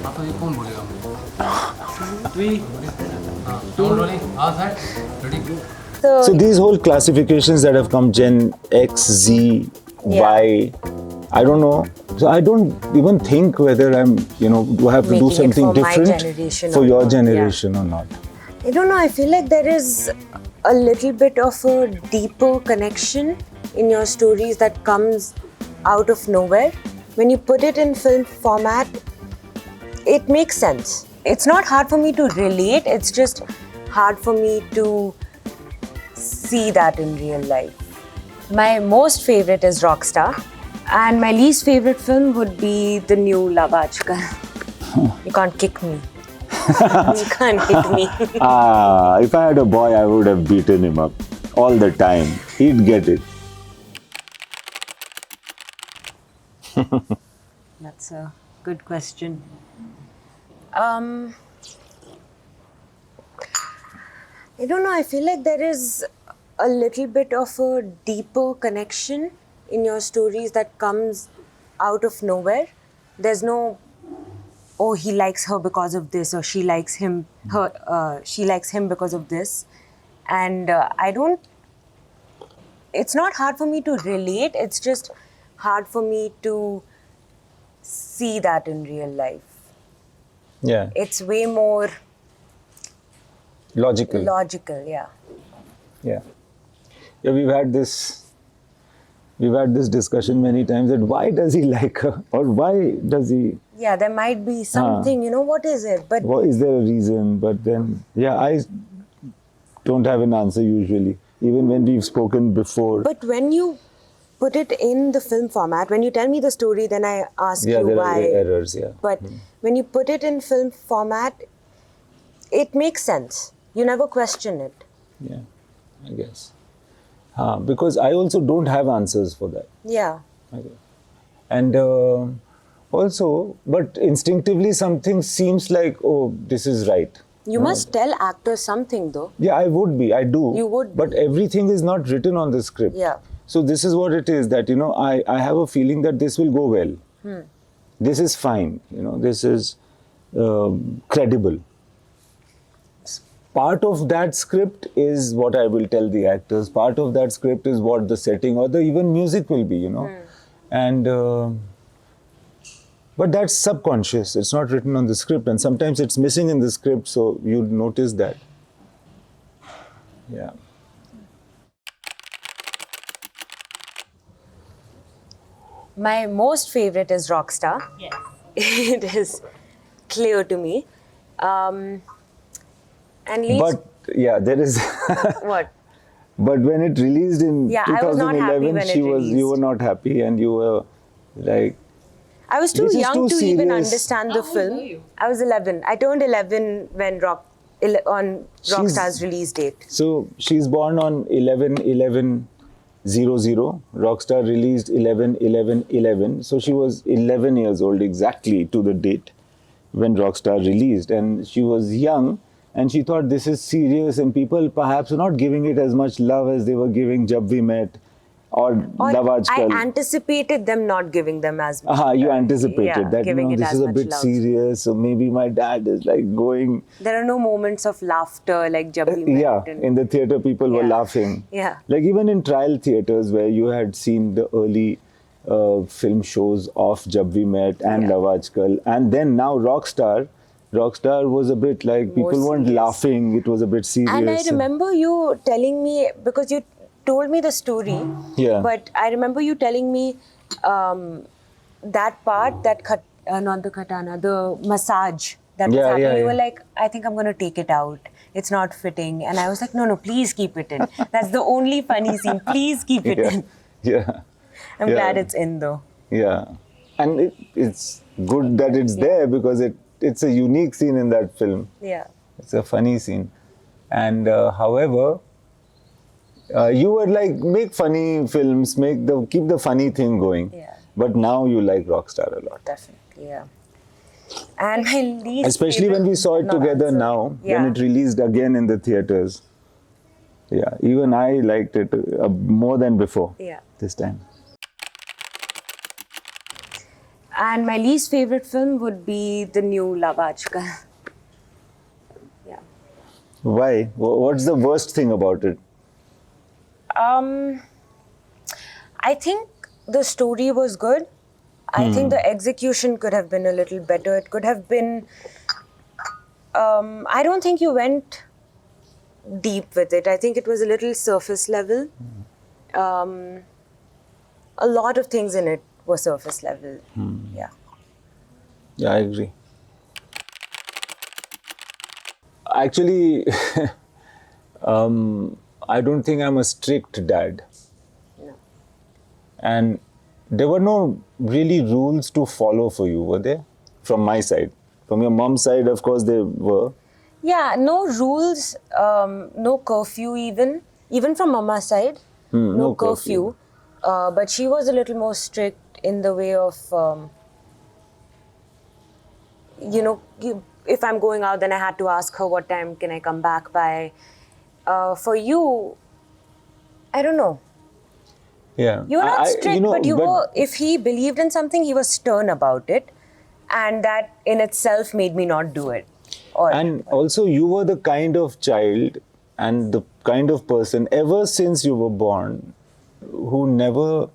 हाँ तो ये कौन बोलेगा मुझे? 3, 2, rolling. Set. Ready. So these whole classifications that have come, Gen X, Z, Y, I don't know. So I don't even think whether I'm, do I have to do Making it something for my different generation for or your not, generation or not. I don't know, I feel like there is a little bit of a deeper connection in your stories that comes out of nowhere. When you put it in film format, it makes sense. It's not hard for me to relate, it's just hard for me to see that in real life. My most favorite is Rockstar, and my least favorite film would be the new Love Ajkal. You can't kick me. You can't hit me. If I had a boy, I would have beaten him up all the time. He'd get it. That's a good question. I don't know, I feel like there is a little bit of a deeper connection in your stories that comes out of nowhere. There's no, oh, he likes her because of this, or she likes him, she likes him because of this. And it's not hard for me to relate, it's just hard for me to see that in real life. Yeah. It's way more Logical. yeah. Yeah. Yeah, we've had this discussion many times that why does he like her, or why does he? Yeah, there might be something, what is it? But Is there a reason? But then, I don't have an answer usually, even when we've spoken before. But when you put it in the film format, when you tell me the story, then I ask you there why. are errors, yeah. But when you put it in film format, it makes sense. You never question it. Yeah, I guess. Because I also don't have answers for that. Yeah. Okay. And also, but instinctively something seems like, oh, this is right. You must tell actors something though. Yeah, I would be. I do. You would But be. everything is not written on the script. Yeah. So this is what it is, that, I have a feeling that this will go well. This is fine. This is credible. Part of that script is what I will tell the actors. Part of that script is what the setting or the even music will be, And but that's subconscious. It's not written on the script, and sometimes it's missing in the script, so you'd notice that. Yeah. My most favorite is Rockstar. Yes. It is clear to me. And least But yeah, there is. what? But when it released in Yeah, I was not happy 2011, when it you released. were not happy, and you were like, I was too This is young too to even serious. understand the How old were film. you? I was 11. I turned 11 when on Rockstar's release date. so she's born on 11/11/00. Rockstar released 11/11/11. So she was 11 years old exactly to the date when Rockstar released, and she was young. And she thought this is serious, and people perhaps were not giving it as much love as they were giving Jab We Met or Love Ajkal. I anticipated them not giving them as much. You anticipated that, giving it this as is a much bit love. serious, so maybe my dad is like going. There are no moments of laughter like Jab We Met. Yeah, in the theatre people were Yeah. laughing. Yeah. Like even in trial theatres where you had seen the early film shows of Jab We Met and Yeah. Love Ajkal, and then now Rockstar was a bit like More people weren't serious. laughing, it was a bit serious. And I remember you telling me, because you told me the story, Yeah. but I remember you telling me that part, not the katana, the massage that was Yeah, happening. yeah, You were yeah. like, I think I'm going to take it out. It's not fitting. And I was like, no, please keep it in. That's the only funny scene. Please keep it Yeah. in. Yeah. I'm Yeah. glad it's in though. Yeah. And it's good that it's there because it's a unique scene in that film. Yeah. It's a funny scene. And however, you were like, make funny films, keep the funny thing going. Yeah. But now you like Rockstar a lot. Definitely, yeah. And my least Especially when we saw it favorite- together no, now, yeah. when it released again in the theatres. Yeah, even I liked it more than before Yeah. this time. And my least favorite film would be the new Love Aajkal. Yeah. Why? What's the worst thing about it? I think the story was good. I think the execution could have been a little better. It could have been. I don't think you went deep with it. I think it was a little surface level. A lot of things in it were surface level. Yeah. Yeah, I agree. Actually, I don't think I'm a strict dad. No. And there were no really rules to follow for you, were there? From my side. From your mom's side, of course, there were. Yeah, no rules, no curfew even. Even from Mama's side, no curfew. But she was a little more strict in the way of, if I'm going out, then I had to ask her what time can I come back by. For you, I don't know. Yeah. You were not strict, but you were, if he believed in something, he was stern about it. And that in itself made me not do it. And also, you were the kind of child and the kind of person, ever since you were born, who never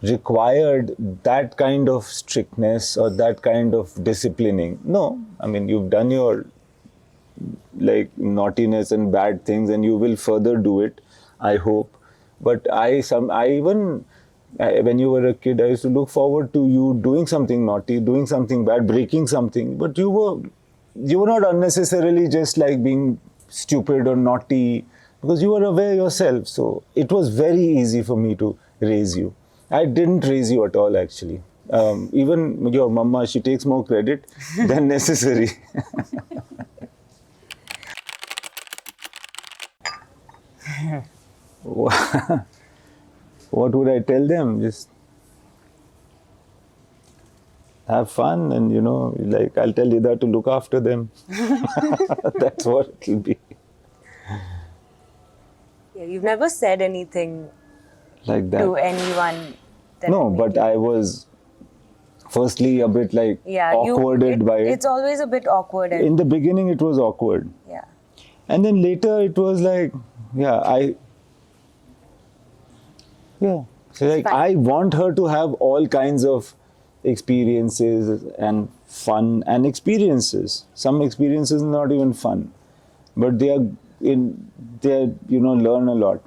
required that kind of strictness or that kind of disciplining. No, I mean, you've done your naughtiness and bad things, and you will further do it, I hope. But when you were a kid, I used to look forward to you doing something naughty, doing something bad, breaking something. But you were not unnecessarily just like being stupid or naughty, because you were aware yourself. So it was very easy for me to raise you. I didn't raise you at all, actually. Even your mama, she takes more credit than necessary. What would I tell them? Just have fun, and I'll tell Ida to look after them. That's what it'll be. Yeah, you've never said anything like that to anyone. No, but I was firstly a bit awkwarded by it. It's always a bit awkward. In the beginning, it was awkward. Yeah. And then later, it was like, I want her to have all kinds of experiences and fun and experiences. Some experiences are not even fun, but they learn a lot.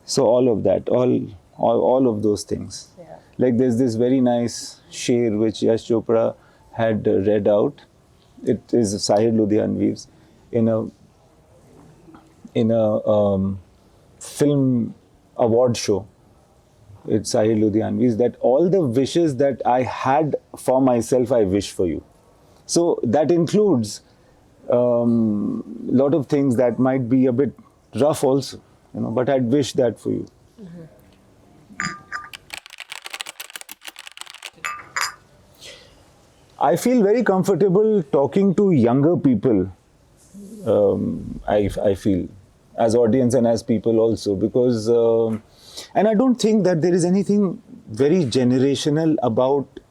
So all of that, all of those things. Yeah. Like there's this very nice sher which Yash Chopra had read out. It is Sahir Ludhianvi's in a film award show. It's Sahir Ludhianvi's, that all the wishes that I had for myself, I wish for you. So that includes a lot of things that might be a bit rough also, but I'd wish that for you. Mm-hmm. I feel very comfortable talking to younger people. I feel, as audience and as people also, because and I don't think that there is anything very generational about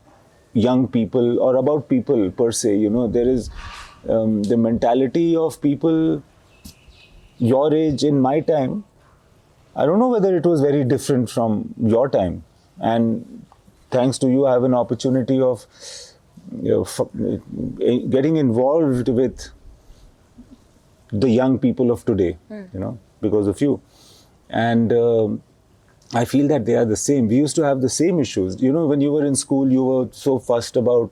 young people or about people per se. There is the mentality of people your age in my time. I don't know whether it was very different from your time. And thanks to you, I have an opportunity of getting involved with the young people of today, because of you. And I feel that they are the same. We used to have the same issues. When you were in school, you were so fussed about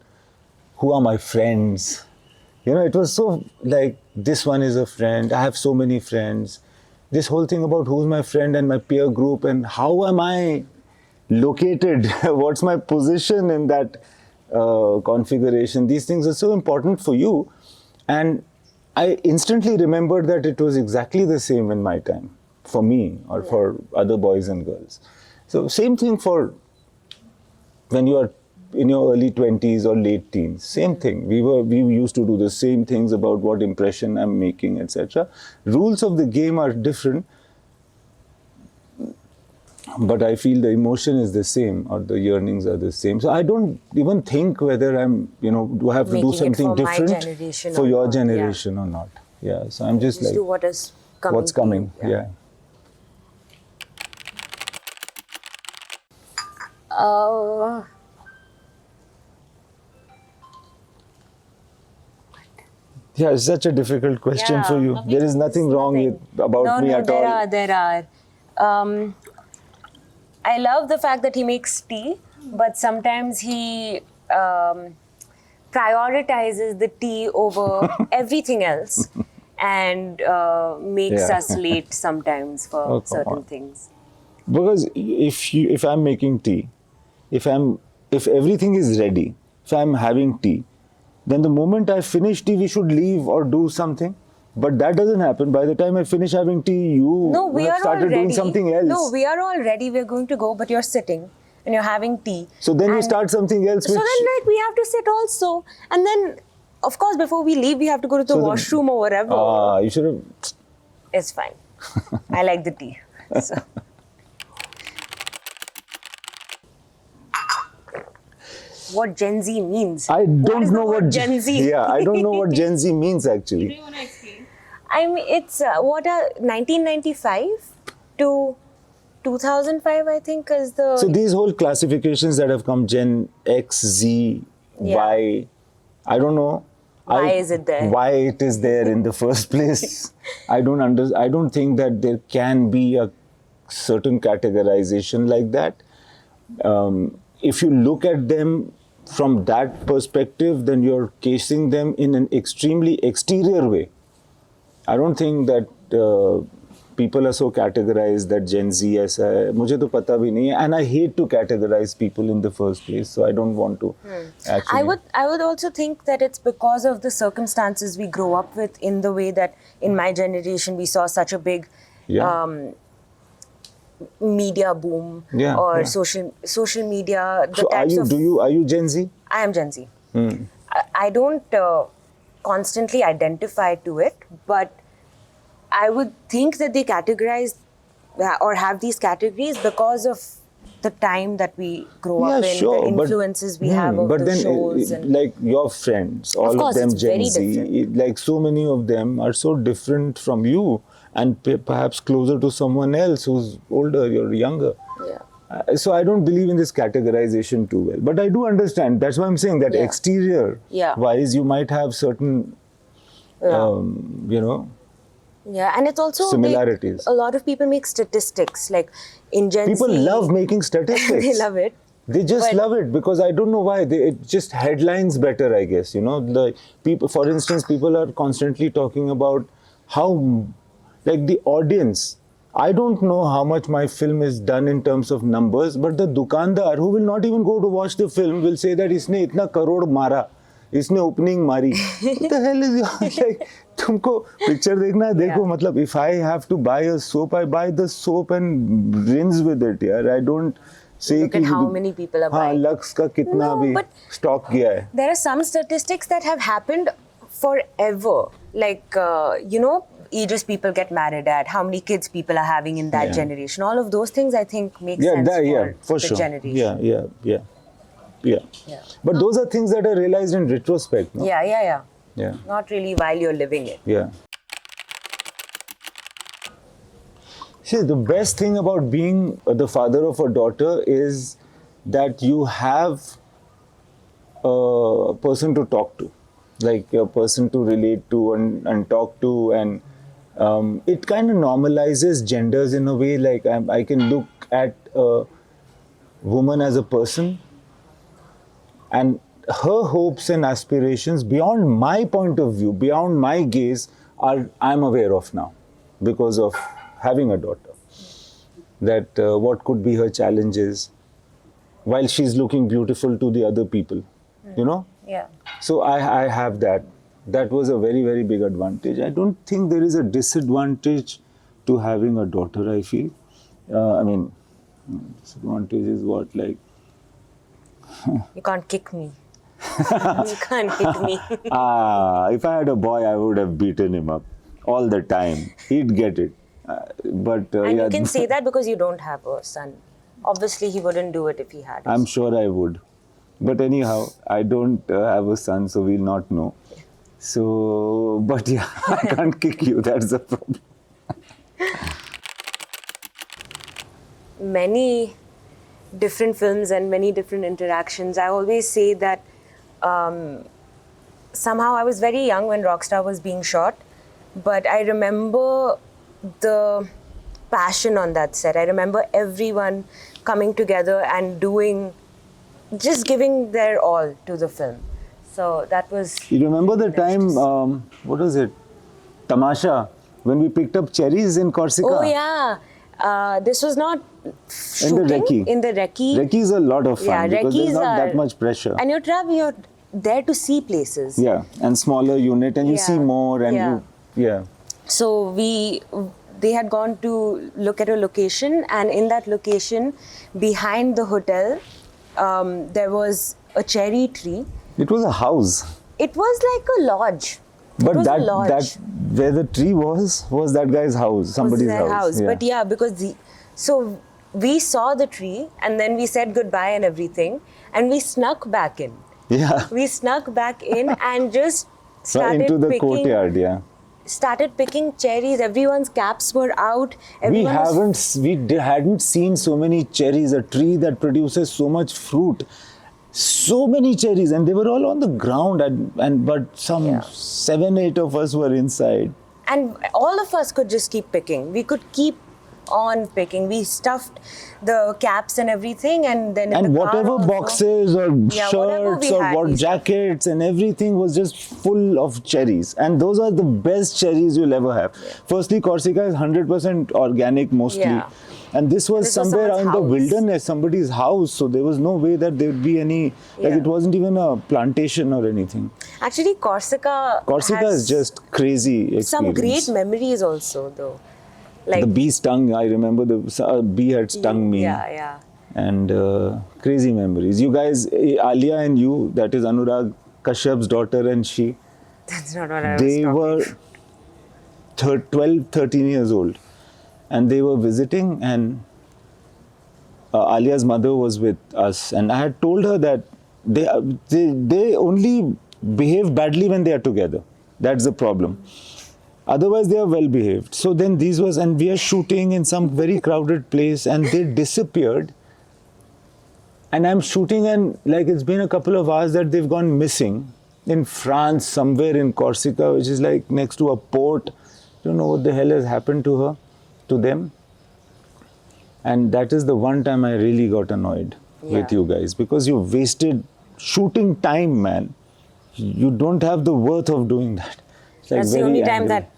who are my friends. It was so like, this one is a friend. I have so many friends. This whole thing about who's my friend and my peer group and how am I located? What's my position in that configuration? These things are so important for you. And I instantly remembered that it was exactly the same in my time, for me or for other boys and girls. So same thing for when you are in your early 20s or late teens. Same thing. We used to do the same things about what impression I'm making, etc. Rules of the game are different. but I feel the emotion is the same, or the yearnings are the same. So I don't even think whether I'm, do I have to do Making it something for my different generation for or your not, yeah. generation or not. Yeah, so I'm just like, do what is coming. what's coming? To you. Yeah. Yeah, it's such a difficult question Yeah, for you. There is nothing wrong about me at all. There are. I love the fact that he makes tea, but sometimes he prioritizes the tea over everything else, and makes Yeah. us late sometimes for Oh, come certain on. things. Because if I'm making tea, if everything is ready, if I'm having tea, then the moment I finish tea, we should leave or do something. But that doesn't happen. By the time I finish having tea, you No, we have are all started ready. doing something else. No, we are all ready. We're going to go, but you're sitting and you're having tea. So then you And start something else. So Which, then, like, we have to sit also. And then, of course, before we leave, we have to go to the washroom or whatever. you should have. It's fine. I like the tea. So. What Gen Z means. I don't know what Gen Z. Yeah, I don't know what Gen Z means actually. Do you want to explain? I mean, it's 1995 to 2005, I think, is the. So these whole classifications that have come, Gen X, Z, Yeah. Y, I don't know. Why is it there? Why it is there in the first place? I don't think that there can be a certain categorization like that. If you look at them from that perspective, then you're casing them in an extremely exterior way. I don't think that people are so categorized that Gen Z ऐसा है. मुझे तो पता भी नहीं है, and I hate to categorize people in the first place, so I don't want to. Actually. I would also think that it's because of the circumstances we grow up with, in the way that in my generation we saw such a big Yeah. media boom, Yeah, or yeah. social media. The So types of are you Gen Z? I am Gen Z. I don't constantly identify to it, but I would think that they categorize or have these categories because of the time that we grow up in, the influences we have of but the then, shows. And like your friends, all of course, them it's Gen very Z, different. like so many of them are so different from you, and perhaps closer to someone else who's older, you're younger. yeah. So I don't believe in this categorization too well. But I do understand. That's why I'm saying that Yeah. exterior Yeah. wise, you might have certain, Yeah, and it's also similarities. a lot of people make statistics, like in Gen People Z. love making statistics. They love it. They just But- love it because I don't know why. It just headlines better, I guess. The people, for instance, people are constantly talking about how, like the audience. I don't know how much my film is done in terms of numbers, but the dukandar who will not even go to watch the film will say that इसने इतना करोड़ मारा, इसने opening मारी. What the hell is like? तुमको picture देखना है, देखो. Yeah. मतलब if I have to buy a soap, I buy the soap and rinse with it. यार, I don't say Look at how many people are हाँ, buying. Lux का कितना No, भी but- stock गया है. There are some statistics that have happened forever. Like, ages people get married at, how many kids people are having in that Yeah. generation. All of those things, I think, make Yeah, sense for the sure. generation. Yeah. Yeah. But those are things that are realized in retrospect, no? Yeah. Yeah. Not really while you're living it. Yeah. See, the best thing about being the father of a daughter is that you have a person to talk to, like a person to relate to and talk to, and it kind of normalizes genders in a way. Like I can look at a woman as a person, and her hopes and aspirations beyond my point of view, beyond my gaze, I'm aware of now because of having a daughter. That what could be her challenges while she's looking beautiful to the other people, Yeah. So I have that. That was a very, very big advantage. I don't think there is a disadvantage to having a daughter, I feel. Disadvantage is what, like... You can't kick me. You can't hit me. If I had a boy, I would have beaten him up all the time. He'd get it. But And yeah, you can say that because you don't have a son. Obviously, he wouldn't do it if he had. I'm sure I would. But anyhow, I don't have a son, so we'll not know. So, but yeah, I can't kick you. That's the problem. Many different films and many different interactions. I always say that somehow I was very young when Rockstar was being shot, but I remember the passion on that set. I remember everyone coming together and just giving their all to the film. So that was... You remember the time, what was it? Tamasha, when we picked up cherries in Corsica? Oh yeah. This was not shooting. In the recce. In the recce. Recce is a lot of fun because there's recce's not that much pressure. And you're there to see places. Yeah, and smaller unit and you see more and So they had gone to look at a location, and in that location, behind the hotel, there was a cherry tree. It was a house. It was like a lodge. But that where the tree was that guy's house, somebody's house. Yeah. But yeah, because so we saw the tree and then we said goodbye and everything, and we snuck back in. Yeah. We snuck back in and just started into the picking, courtyard, yeah. Started picking cherries. Everyone's caps were out. We hadn't seen so many cherries. A tree that produces so much fruit. So many cherries, and they were all on the ground, but some 7, 8 of us were inside. And all of us could just keep picking. We could keep on picking. We stuffed the caps and everything, and then in the whatever car boxes or shirts or jackets and everything was just full of cherries. And those are the best cherries you'll ever have. Yeah. Firstly, Corsica is 100% organic mostly. Yeah. And this was somewhere in the wilderness, somebody's house. So there was no way that there would be any, like it wasn't even a plantation or anything. Actually, Corsica is just crazy experience. Some great memories also, though. Like the bee stung, I remember the bee had stung me. Yeah. And crazy memories. You guys, Alia and you, that is Anurag Kashyap's daughter and she. That's not what I was They were 12, 13 years old. And they were visiting, and Alia's mother was with us. And I had told her that they only behave badly when they are together. That's the problem. Otherwise, they are well behaved. So then and we are shooting in some very crowded place, and they disappeared. And I'm shooting, and like it's been a couple of hours that they've gone missing in France, somewhere in Corsica, which is like next to a port. Don't know what the hell has happened to them. And that is the one time I really got annoyed with you guys, because you wasted shooting time, man. You don't have the worth of doing that. That's the only time that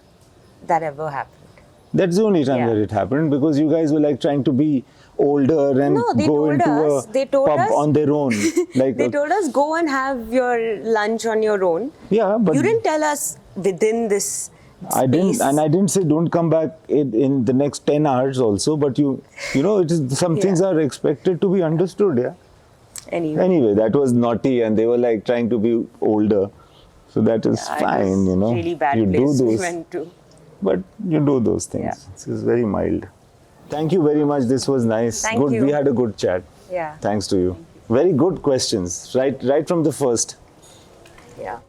ever happened. That's the only time that it happened, because you guys were like trying to be older and go into a pub on their own. Like they told us go and have your lunch on your own. Yeah, but you didn't tell us within this space. I didn't say don't come back in the next 10 hours also, but you know, it is some things are expected to be understood, yeah. Anyway, that was naughty, and they were like trying to be older. So that is fine, you know. Really bad you place do those, we went to. But you do those things. Yeah. This is very mild. Thank you very much. This was nice. Thank you. We had a good chat. Yeah. Thanks to you. Very good questions. Right from the first. Yeah.